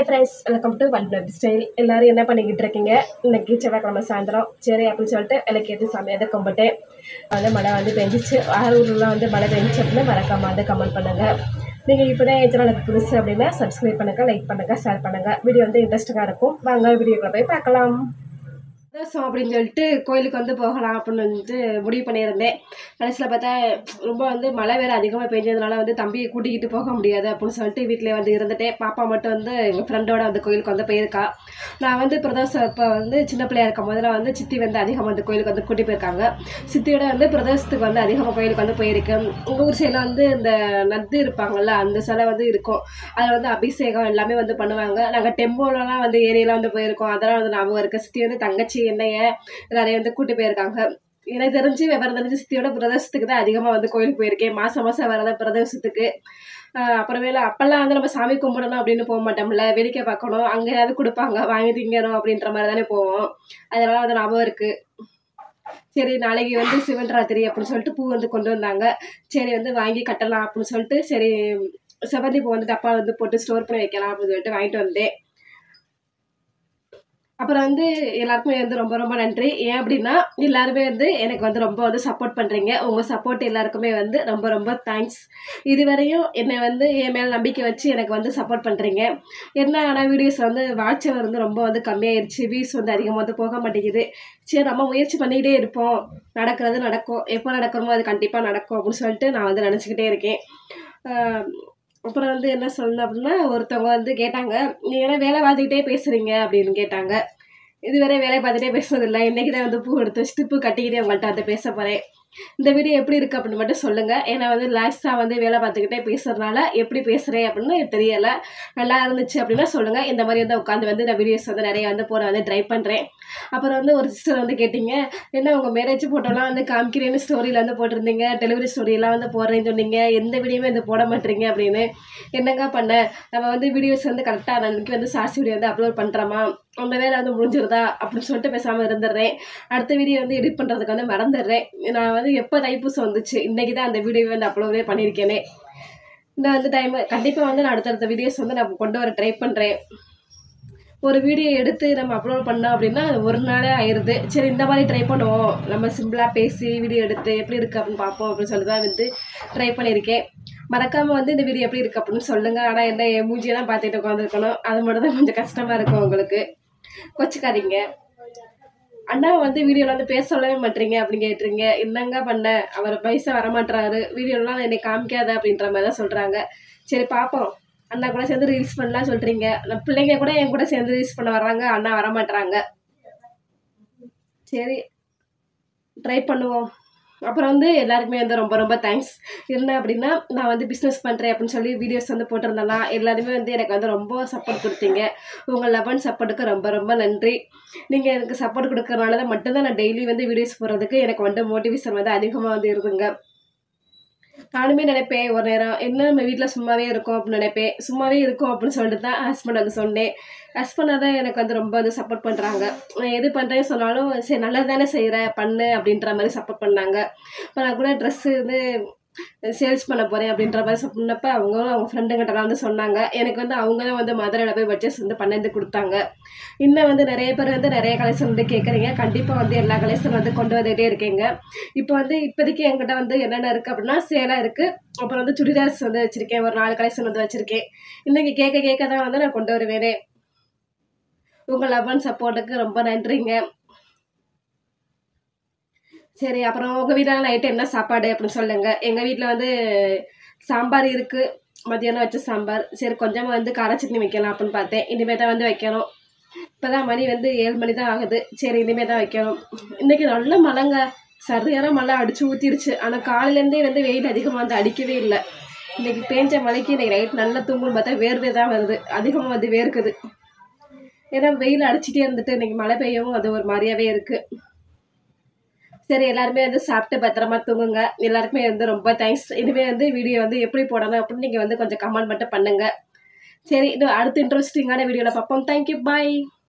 Hi friends, welcome to One Blood Style. எல்லாரும் என்ன பண்ணிக்கிட்டு இருக்கீங்க? இன்னைக்கு செவ்வாய்க்கிழமை சாயந்தரம் சரி அப்படின்னு சொல்லிட்டு விளக்கேற்றி சாமியாத கும்பிட்டேன். மழை பெஞ்சிச்சு. ஊர்லாம் மழை பெஞ்சிச்சு அப்படின்னா மறக்காம கமெண்ட் பண்ணுங்க. நீங்கள் இப்போ தான் என் சேனலுக்கு புதுசு அப்படின்னா சப்ஸ்கிரைப் பண்ணுங்கள், லைக் பண்ணுங்கள், ஷேர் பண்ணுங்கள். வீடியோ இன்ட்ரெஸ்டிங்காக இருக்கும். வாங்க வீடியோக்குள்ள போய் பார்க்கலாம். பிரதோஷம் அப்படின்னு சொல்லிட்டு கோயிலுக்கு போகலாம் அப்படின்னு முடிவு பண்ணியிருந்தேன். கடைசியில் பார்த்தா ரொம்ப மழை வேறு அதிகமாக பெஞ்சதுனால தம்பியை கூட்டிக்கிட்டு போக முடியாது அப்படின்னு சொல்லிட்டு வீட்டிலே இருந்துட்டேன். பாப்பா மட்டும் எங்கள் ஃப்ரெண்டோட கோயிலுக்கு போயிருக்கா. நான் பிரதோஷம் இப்போ சின்ன பிள்ளையா இருக்கும் போது நான் சித்தி அதிகமாக கோயிலுக்கு கூட்டி போயிருக்காங்க. சித்தியோட பிரதோஷத்துக்கு அதிகமாக கோயிலுக்கு போயிருக்கேன். உங்கள் ஊர் சைடில் இந்த நத்து இருப்பாங்கள்ல, அந்த சிலை இருக்கும். அதில் அபிஷேகம் எல்லாமே பண்ணுவாங்க. நாங்கள் டெம்போலலாம் ஏரியெல்லாம் போயிருக்கோம். அதெல்லாம் ஞாபகம் இருக்குது. சித்தி தங்கச்சி என்னைய நிறைய கூட்டி போயிருக்காங்க. எனக்கு தெரிஞ்சு விவரம் தெரிஞ்சு சித்தியோட பிரதோஷத்துக்கு தான் அதிகமாக கோயிலுக்கு போயிருக்கேன். மாதம் வரதான் பிரதோஷத்துக்கு. அப்புறமேல அப்பெல்லாம் நம்ம சாமி கும்பிடணும் அப்படின்னு போக மாட்டோம்ல, வேடிக்கை பார்க்கணும், அங்கே ஏதாவது கொடுப்பாங்க வாங்கி திங்கணும் அப்படின்ற மாதிரி தானே போவோம். அதனால ஞாபகம் இருக்குது. சரி நாளைக்கு சிவன் ராத்திரி அப்படின்னு சொல்லிட்டு பூ கொண்டு வந்தாங்க. சரி வாங்கி கட்டலாம் அப்படின்னு சொல்லிட்டு சரி செவந்தி பூ டப்பா போட்டு ஸ்டோர் பண்ணி வைக்கலாம் அப்படின்னு சொல்லிட்டு வாங்கிட்டு வந்தேன். அப்புறம் எல்லாருக்குமே ரொம்ப ரொம்ப நன்றி. ஏன் அப்படின்னா எல்லாருமே எனக்கு ரொம்ப சப்போர்ட் பண்ணுறீங்க. உங்கள் சப்போர்ட் எல்லாருக்குமே ரொம்ப ரொம்ப தேங்க்ஸ். இதுவரையும் என்னை என் மேலே நம்பிக்கை வச்சு எனக்கு சப்போர்ட் பண்ணுறீங்க. என்ன ஆனால் வீடியோஸ் வாட்ச் ரொம்ப கம்மியாயிருச்சு. வியூஸ் அதிகமாக போக மாட்டேங்குது. சரி நம்ம முயற்சி பண்ணிக்கிட்டே இருப்போம், நடக்கிறது நடக்கும், எப்போ நடக்கணுமோ அது கண்டிப்பாக நடக்கும் அப்படின்னு சொல்லிட்டு நான் நினச்சிக்கிட்டே இருக்கேன். அப்புறம் என்ன சொல்லணும் அப்படின்னா, ஒருத்தவங்க கேட்டாங்க, நீங்கள் வேலை பார்த்துக்கிட்டே பேசுகிறீங்க அப்படின்னு கேட்டாங்க. இதுவரை வேலை பார்த்துட்டே பேசுறதில்லை. இன்றைக்கி தான் பூ எடுத்து வச்சுட்டு பூ கட்டிக்கிட்டே உங்கள்கிட்ட பேச போகிறேன். இந்த வீடியோ எப்படி இருக்குது அப்படின்னு மட்டும் சொல்லுங்கள். ஏன்னா லாஸ்ட்டாக வேலை பார்த்துக்கிட்டே பேசுகிறதுனால எப்படி பேசுகிறேன் அப்படின்னு தெரியலை. நல்லா இருந்துச்சு அப்படின்னா சொல்லுங்கள். இந்த மாதிரி உட்காந்து நான் வீடியோஸ் நிறைய போட ட்ரை பண்ணுறேன். அப்புறம் ஒரு சிஸ்டர் கேட்டிங்க, என்ன உங்கள் மேரேஜ் ஃபோட்டோலாம் காமிக்கிறேன்னு ஸ்டோரியில் போட்டிருந்தீங்க, டெலிவரி ஸ்டோரியெல்லாம் போடுறேன்னு சொன்னீங்க, எந்த வீடியோமே போட மாட்டேறீங்க அப்படின்னு. என்னங்க பண்ண, நம்ம வீடியோஸ் கரெக்டாக அன்றைக்கி ஷார்ட்ஸ் வீடியோ அப்லோட் பண்ணுறோமா, அந்த வேலை முடிஞ்சிருதா அப்படின்னு சொல்லிட்டு பேசாமல் இருந்துடுறேன். அடுத்த வீடியோ எடிட் பண்ணுறதுக்கு மறந்துடுறேன். நான் எப்போ தைப்பூசம் வந்துச்சு, இன்றைக்கி தான் அந்த வீடியோ அப்லோடே பண்ணியிருக்கேனே. இந்த டைம் கண்டிப்பாக நான் அடுத்தடுத்த வீடியோஸ் நான் கொண்டு வர ட்ரை பண்ணுறேன். ஒரு வீடியோ எடுத்து நம்ம அப்லோட் பண்ணோம் அப்படின்னா அது ஒரு நாளே ஆயிடுது. சரி இந்த மாதிரி ட்ரை பண்ணுவோம், நம்ம சிம்பிளாக பேசி வீடியோ எடுத்து எப்படி இருக்குது அப்படின்னு பார்ப்போம் அப்படின்னு சொல்லி தான் ட்ரை பண்ணியிருக்கேன். மறக்காமல் இந்த வீடியோ எப்படி இருக்குது அப்படின்னு சொல்லுங்கள். ஆனால் என்ன என் மூஞ்சியை தான் பார்த்துட்டு உட்காந்துருக்கணும், அது மட்டும் தான் கொஞ்சம் கஷ்டமாக இருக்கும். உங்களுக்கு கொச்சிக்காதீங்க. அண்ணா வீடியோவில் பேச சொல்லவே மாட்டீங்க அப்படின்னு கேட்டுறீங்க. என்னங்க பண்ண, அவர் பைசா வரமாட்டுறாரு, வீடியோலாம் என்னை காமிக்காத அப்படின்ற மாதிரி தான் சொல்கிறாங்க. சரி பார்ப்போம். அண்ணா கூட சேர்ந்து ரீல்ஸ் பண்ணலாம் சொல்கிறீங்க. பிள்ளைங்க கூட என் கூட சேர்ந்து ரீல்ஸ் பண்ண வர்றாங்க, அண்ணா வரமாட்டுறாங்க. சரி ட்ரை பண்ணுவோம். அப்புறம் எல்லாருக்குமே ரொம்ப ரொம்ப தேங்க்ஸ். என்ன அப்படின்னா, நான் பிஸ்னஸ் பண்ணுறேன் அப்படின்னு சொல்லி வீடியோஸ் போட்டிருந்தேன்னா எல்லாருமே எனக்கு ரொம்ப சப்போர்ட் கொடுத்தீங்க. உங்கள் லவ் அண்ட் சப்போர்ட்டுக்கு ரொம்ப ரொம்ப நன்றி. நீங்கள் எனக்கு சப்போர்ட் கொடுக்கறனால தான் மட்டும்தான் நான் டெய்லி வீடியோஸ் போடுறதுக்கு எனக்கு மோட்டிவேஷன் அதிகமாக இருக்குங்க. நானுமே நினைப்பேன் ஒரு நேரம், என்ன நம்ம வீட்டில் சும்மாவே இருக்கோம் அப்படின்னு நினைப்பேன். சும்மாவே இருக்கும் அப்படின்னு சொல்லிட்டு தான் ஹஸ்பண்ட் சொன்னேன். ஹஸ்பண்ட் தான் எனக்கு ரொம்ப சப்போர்ட் பண்ணுறாங்க. நான் எது பண்ணுறேன்னு சொன்னாலும் சரி நல்லது தானே செய்கிறேன் பண்ணு அப்படின்ற மாதிரி சப்போர்ட் பண்ணாங்க. இப்போ நான் கூட ட்ரெஸ்ஸு சேல்ஸ் பண்ண போகிறேன் அப்படின்ற மாதிரி சொன்னப்போ அவங்களும் அவங்க ஃப்ரெண்டுங்கிட்டலாம் சொன்னாங்க. எனக்கு அவங்க தான் மதுரையில் போய் பர்ச்சேஸ் பண்ணி கொடுத்தாங்க. இன்னும் நிறைய பேர் நிறைய கலெக்ஷன் கேட்குறீங்க. கண்டிப்பாக எல்லா கலெக்ஷன் கொண்டு வந்துகிட்டே இருக்கீங்க. இப்போ இப்போதைக்கு என்கிட்ட என்னென்ன இருக்குது அப்படின்னா சேலாக இருக்குது. அப்புறம் சுடிதார்ஸ் வச்சுருக்கேன். ஒரு 4 கலெக்ஷன் வச்சுருக்கேன். இன்றைக்கி கேட்க தான் நான் கொண்டு வருவேனே. உங்கள் லவ் அண்ட் சப்போர்ட்டுக்கு ரொம்ப நன்றிங்க. சரி அப்புறம் உங்கள் வீட்டில் நைட்டு என்ன சாப்பாடு அப்படின்னு சொல்லுங்கள். எங்கள் வீட்டில் சாம்பார் இருக்குது, மதியானம் வச்ச சாம்பார். சரி கொஞ்சமாக கார சட்னி வைக்கலாம் அப்படின்னு பார்த்தேன். இனிமேல் தான் வைக்கணும். இப்போ தான் மணி 7 மணி தான் ஆகுது. சரி இனிமேல் தான் வைக்கணும். இன்றைக்கி நல்ல மழைங்க, சரியான மழை அடித்து ஊற்றிருச்சு. ஆனால் காலையிலேருந்தே வெயில் அதிகமாக அடிக்கவே இல்லை. இன்றைக்கி பேஞ்ச மழைக்கு இன்றைக்கி நைட் நல்லா தூங்குன்னு பார்த்தா வேர்வே தான் வருது, அதிகமாக வேர்க்குது. ஏன்னா வெயில் அடிச்சுட்டே இருந்துட்டு இன்றைக்கி மழை பெய்யவும் அது ஒரு மாதிரியாவே இருக்குது. சரி எல்லாருமே சாப்பிட்டு பத்திரமா தூங்குங்க. எல்லாருக்குமே ரொம்ப தேங்க்ஸ். இனிமேல் வீடியோ எப்படி போடணும் அப்படின்னு நீங்கள் கொஞ்சம் கமெண்ட் மட்டும் பண்ணுங்கள். சரி இன்னும் அடுத்த இன்ட்ரெஸ்டிங்கான வீடியோவில் பார்ப்போம். தேங்க்யூ, பாய்.